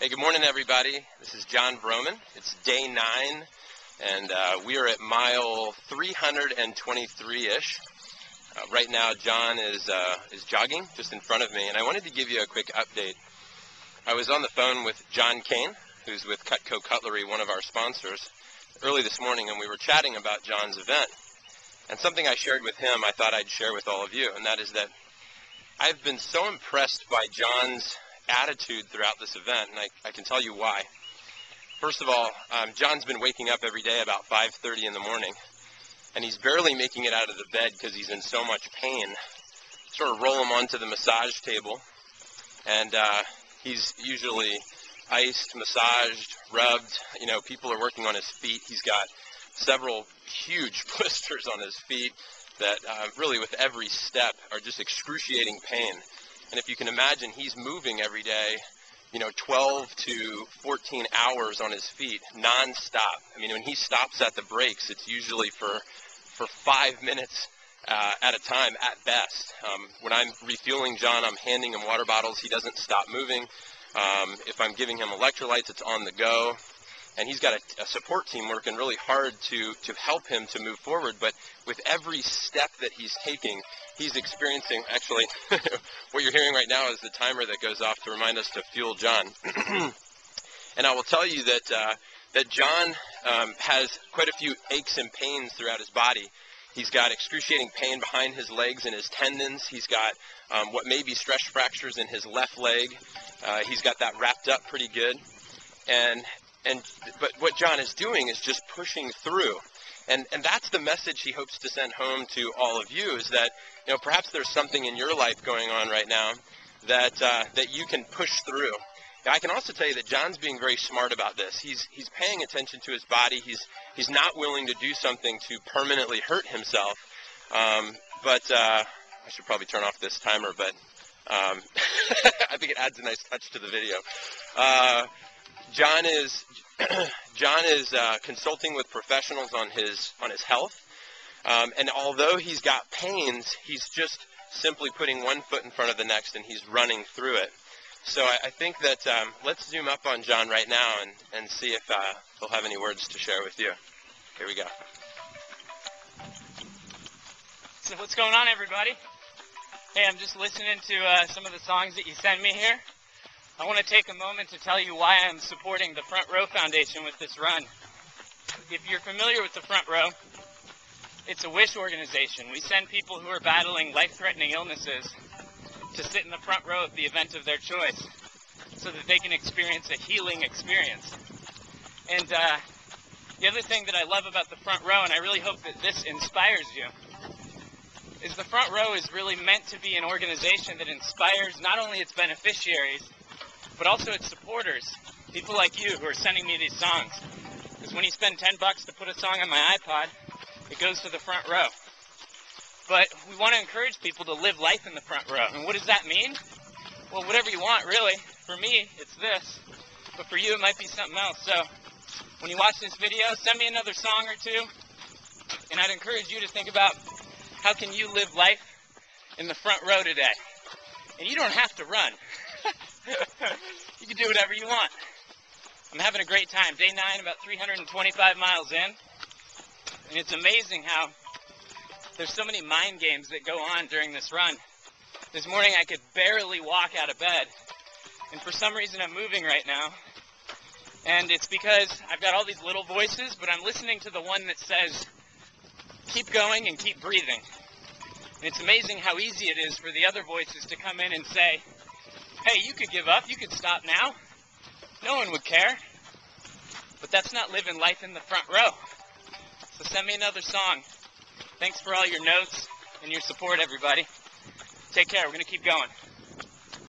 Hey, good morning, everybody. This is John Broman. It's day 9, and we are at mile 323-ish. Right now, John is jogging just in front of me, and I wanted to give you a quick update. I was on the phone with John Kane, who's with Cutco Cutlery, one of our sponsors, early this morning, and we were chatting about John's event. And something I shared with him I thought I'd share with all of you, and that is that I've been so impressed by John's attitude throughout this event, and I can tell you why. First of all, John's been waking up every day about 5:30 in the morning, and he's barely making it out of the bed because he's in so much pain. Sort of roll him onto the massage table, and he's usually iced, massaged, rubbed. You know, people are working on his feet. He's got several huge blisters on his feet that really with every step are just excruciating pain. And if you can imagine, he's moving every day, 12 to 14 hours on his feet, non-stop. I mean, when he stops at the brakes, it's usually for 5 minutes at a time at best. When I'm refueling John, I'm handing him water bottles. He doesn't stop moving. If I'm giving him electrolytes, it's on the go. And he's got a support team working really hard to help him to move forward. But with every step that he's taking, he's experiencing, actually, what you're hearing right now is the timer that goes off to remind us to fuel John. And I will tell you that John has quite a few aches and pains throughout his body. He's got excruciating pain behind his legs and his tendons. He's got what may be stress fractures in his left leg. He's got that wrapped up pretty good. But what John is doing is just pushing through. And that's the message he hopes to send home to all of you, is that, perhaps there's something in your life going on right now that you can push through. Now, I can also tell you that John's being very smart about this. He's paying attention to his body. He's not willing to do something to permanently hurt himself. But I should probably turn off this timer, but I think it adds a nice touch to the video. John is consulting with professionals on his health, and although he's got pains, he's just simply putting one foot in front of the next, and he's running through it. So I think that let's zoom up on John right now and see if he'll have any words to share with you. Here we go. So what's going on, everybody? Hey, I'm just listening to some of the songs that you send me here. I want to take a moment to tell you why I'm supporting the Front Row Foundation with this run. If you're familiar with the Front Row, it's a wish organization. We send people who are battling life-threatening illnesses to sit in the front row of the event of their choice so that they can experience a healing experience. And the other thing that I love about the Front Row, and I really hope that this inspires you, is the Front Row is really meant to be an organization that inspires not only its beneficiaries, but also its supporters, people like you who are sending me these songs. Because when you spend $10 to put a song on my iPod, it goes to the front row. But we want to encourage people to live life in the front row. And what does that mean? Well, whatever you want, really. For me, it's this. But for you, it might be something else. So when you watch this video, send me another song or two. And I'd encourage you to think about how can you live life in the front row today. And you don't have to run. You can do whatever you want. I'm having a great time. Day 9, about 325 miles in. And it's amazing how there's so many mind games that go on during this run. This morning I could barely walk out of bed. And for some reason I'm moving right now. And it's because I've got all these little voices, but I'm listening to the one that says, keep going and keep breathing. And it's amazing how easy it is for the other voices to come in and say, hey, you could give up, you could stop now. No one would care. But that's not living life in the front row. So send me another song. Thanks for all your notes and your support, everybody. Take care. We're going to keep going.